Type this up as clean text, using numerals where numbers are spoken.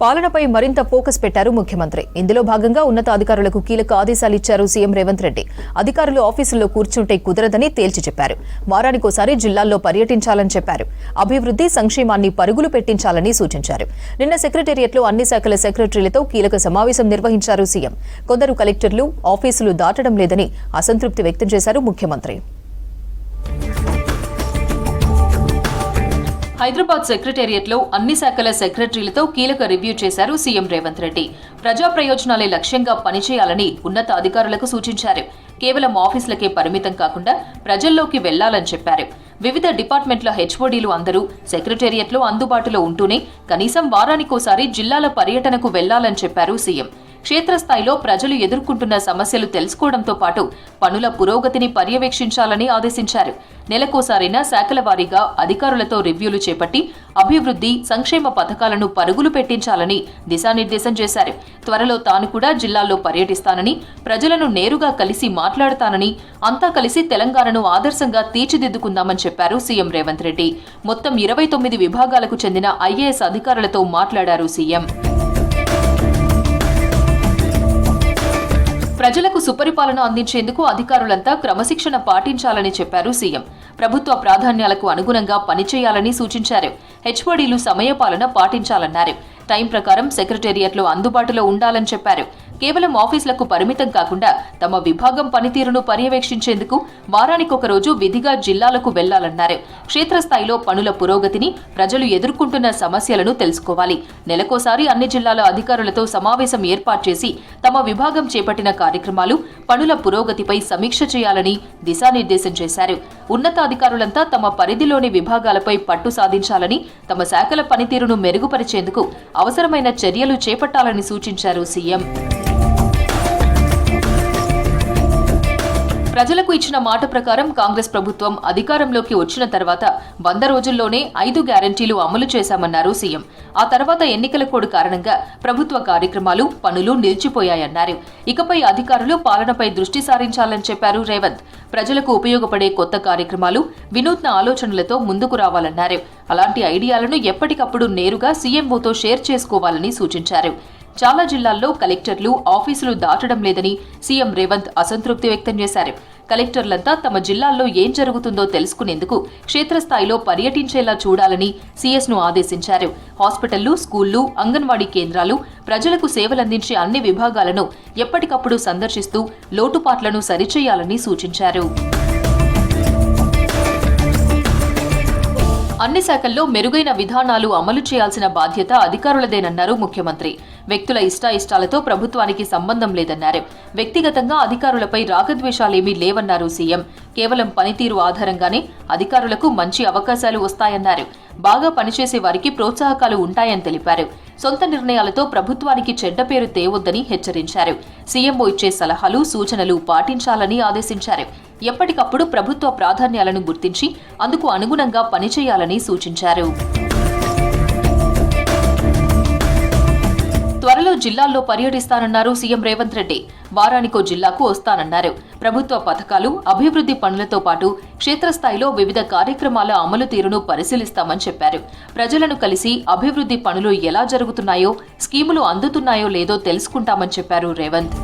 పాలనపై మరింత ఫోకస్ పెట్టారు ముఖ్యమంత్రి. ఇందులో భాగంగా ఉన్నతాధికారులకు కీలక ఆదేశాలు ఇచ్చారు సీఎం రేవంత్ రెడ్డి. అధికారులు ఆఫీసుల్లో కూర్చుంటే కుదరదని తేల్చి చెప్పారు. వారానికోసారి జిల్లాల్లో పర్యటించాలని చెప్పారు. అభివృద్ధి సంక్షేమాన్ని పరుగులు పెట్టించాలని సూచించారు. నిన్న సెక్రటేరియట్లో అన్ని శాఖల సెక్రటరీలతో కీలక సమావేశం నిర్వహించారు సీఎం. కొందరు కలెక్టర్లు ఆఫీసులు దాటడం లేదని అసంతృప్తి వ్యక్తం చేశారు ముఖ్యమంత్రి. హైదరాబాద్ సెక్రటేరియట్లో అన్ని శాఖల సెక్రటరీలతో కీలక రివ్యూ చేశారు సీఎం రేవంత్ రెడ్డి. ప్రజా ప్రయోజనాలే లక్ష్యంగా పనిచేయాలని ఉన్నత అధికారులకు సూచించారు. కేవలం ఆఫీసులకే పరిమితం కాకుండా ప్రజల్లోకి వెళ్లాలని చెప్పారు. వివిధ డిపార్ట్మెంట్ల హెచ్ఓడీలు అందరూ సెక్రటేరియట్లో అందుబాటులో ఉంటూనే కనీసం వారానికోసారి జిల్లాల పర్యటనకు వెళ్లాలని చెప్పారు సీఎం. క్షేత్రస్థాయిలో ప్రజలు ఎదుర్కొంటున్న సమస్యలు తెలుసుకోవడంతో పాటు పనుల పురోగతిని పర్యవేక్షించాలని ఆదేశించారు. నెలకోసారైనా శాఖల వారీగా అధికారులతో రివ్యూలు చేపట్టి అభివృద్ధి సంక్షేమ పథకాలను పరుగులు పెట్టించాలని దిశానిర్దేశం చేశారు. త్వరలో తాను కూడా జిల్లాల్లో పర్యటిస్తానని, ప్రజలను నేరుగా కలిసి మాట్లాడతానని, అంతా కలిసి తెలంగాణను ఆదర్శంగా తీర్చిదిద్దుకుందామని చెప్పారు సీఎం రేవంత్ రెడ్డి. మొత్తం 29 విభాగాలకు చెందిన ఐఏఎస్ అధికారులతో మాట్లాడారు సీఎం. ప్రజలకు సుపరిపాలన అందించేందుకు అధికారులంతా క్రమశిక్షణ పాటించాలని చెప్పారు సీఎం. ప్రభుత్వ ప్రాధాన్యాలకు అనుగుణంగా పనిచేయాలని సూచించారు. హెచ్ఓడీలు సమయపాలన పాటించాలన్నారు. టైం ప్రకారం సెక్రటేరియట్లో అందుబాటులో ఉండాలని చెప్పారు. కేవలం ఆఫీసులకు పరిమితం కాకుండా తమ విభాగం పనితీరును పర్యవేక్షించేందుకు వారానికొక రోజు విధిగా జిల్లాలకు వెళ్లాలన్నారు. క్షేత్రస్థాయిలో పనుల పురోగతిని, ప్రజలు ఎదుర్కొంటున్న సమస్యలను తెలుసుకోవాలి. నెలకోసారి అన్ని జిల్లాల అధికారులతో సమావేశం ఏర్పాటు చేసి తమ విభాగం చేపట్టిన కార్యక్రమాలు, పనుల పురోగతిపై సమీక్ష చేయాలని దిశానిర్దేశం చేశారు. ఉన్నతాధికారులంతా తమ పరిధిలోని విభాగాలపై పట్టు సాధించాలని, తమ శాఖల పనితీరును మెరుగుపరిచేందుకు అవసరమైన చర్యలు చేపట్టాలని సూచించారు సీఎం. ప్రజలకు ఇచ్చిన మాట ప్రకారం కాంగ్రెస్ ప్రభుత్వం అధికారంలోకి వచ్చిన తర్వాత 100 రోజుల్లోనే 5 గ్యారంటీలు అమలు చేశామన్నారు సీఎం. ఆ తర్వాత ఎన్నికల కోడ్ కారణంగా ప్రభుత్వ కార్యక్రమాలు, పనులు నిలిచిపోయాయన్నారు. ఇకపై అధికారులు పాలనపై దృష్టి సారించాలని చెప్పారు రేవంత్. ప్రజలకు ఉపయోగపడే కొత్త కార్యక్రమాలు, వినూత్న ఆలోచనలతో ముందుకు రావాలన్నారు. అలాంటి ఐడియాలను ఎప్పటికప్పుడు నేరుగా సీఎంఓతో షేర్ చేసుకోవాలని సూచించారు. చాలా జిల్లాల్లో కలెక్టర్లు ఆఫీసులు దాటడం లేదని సీఎం రేవంత్ అసంతృప్తి వ్యక్తం చేశారు. కలెక్టర్లంతా తమ జిల్లాల్లో ఏం జరుగుతుందో తెలుసుకునేందుకు క్షేత్రస్థాయిలో పర్యటించేలా చూడాలని సీఎస్ను ఆదేశించారు. హాస్పిటళ్లు, స్కూళ్లు, అంగన్వాడీ కేంద్రాలు, ప్రజలకు సేవలందించే అన్ని విభాగాలను ఎప్పటికప్పుడు సందర్శిస్తూ లోటుపాట్లను సరిచేయాలని సూచించారు. అన్ని శాఖల్లో మెరుగైన విధానాలు అమలు చేయాల్సిన బాధ్యత అధికారులదేనన్నారు ముఖ్యమంత్రి. వ్యక్తుల ఇష్టాయిష్టాలతో ప్రభుత్వానికి సంబంధం లేదన్నారు. వ్యక్తిగతంగా అధికారులపై రాగద్వేషాలేమీ లేవన్నారు సీఎం. కేవలం పనితీరు ఆధారంగానే అధికారులకు మంచి అవకాశాలు వస్తాయన్నారు. బాగా పనిచేసే వారికి ప్రోత్సాహకాలు ఉంటాయని తెలిపారు. సొంత నిర్ణయాలతో ప్రభుత్వానికి చెడ్డ పేరు తేవొద్దని హెచ్చరించారు. సీఎంఓ ఇచ్చే సలహాలు, సూచనలు పాటించాలని ఆదేశించారు. ఎప్పటికప్పుడు ప్రభుత్వ ప్రాధాన్యాలను గుర్తించి అందుకు అనుగుణంగా పనిచేయాలని సూచించారు. త్వరలో జిల్లాల్లో పర్యటిస్తానన్నారు సీఎం రేవంత్ రెడ్డి. వారానికో జిల్లాకు వస్తానన్నారు. ప్రభుత్వ పథకాలు, అభివృద్ధి పనులతో పాటు క్షేత్రస్థాయిలో వివిధ కార్యక్రమాల అమలు తీరును పరిశీలిస్తామని చెప్పారు. ప్రజలను కలిసి అభివృద్ధి పనులు ఎలా జరుగుతున్నాయో, స్కీములు అందుతున్నాయో లేదో తెలుసుకుంటామని చెప్పారు రేవంత్.